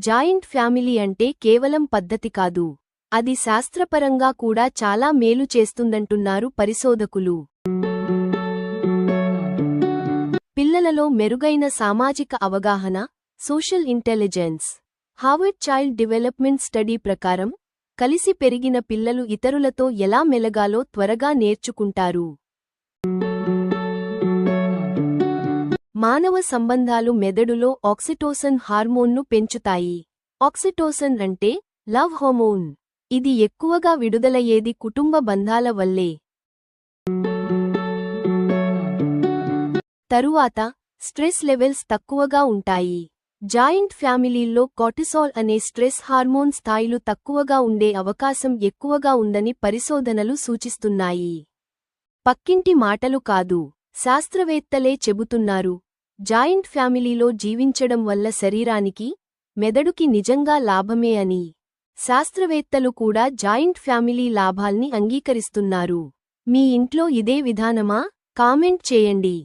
Joint family అంటే కేవలం పద్ధతి కాదు, అది శాస్త్రపరంగా కూడా చాలా మేలు చేస్తుందంటున్నారు పరిశోధకులు. పిల్లలలో మెరుగైన సామాజిక అవగాహన, social intelligence. Harvard child development study ప్రకారం, కలిసి పెరిగిన పిల్లలు ఇతరులతో ఎలా మెలగాలో త్వరగా నేర్చుకుంటారు. మానవ సంబంధాలు మెదడులో ఆక్సిటోసిన్ హార్మోన్ను పెంచుతాయి. ఆక్సిటోసిన్ అంటే లవ్ హార్మోన్. ఇది ఎక్కువగా విడుదలయ్యేది కుటుంబ బంధాల వల్లే. తరువాత, స్ట్రెస్ లెవెల్స్ తక్కువగా ఉంటాయి. జాయింట్ ఫ్యామిలీల్లో కార్టిసాల్ అనే స్ట్రెస్ హార్మోన్ స్థాయిలు తక్కువగా ఉండే అవకాశం ఎక్కువగా ఉందని పరిశోధనలు సూచిస్తున్నాయి. పక్కింటి మాటలు కాదు, శాస్త్రవేత్తలే చెబుతున్నారు. జాయింట్ ఫ్యామిలీలో జీవించడం వల్ల శరీరానికి, మెదడుకి నిజంగా లాభమే అని. శాస్త్రవేత్తలు కూడా జాయింట్ ఫ్యామిలీ లాభాల్ని అంగీకరిస్తున్నారు. మీ ఇంట్లో ఇదే విధానమా? కామెంట్ చేయండి.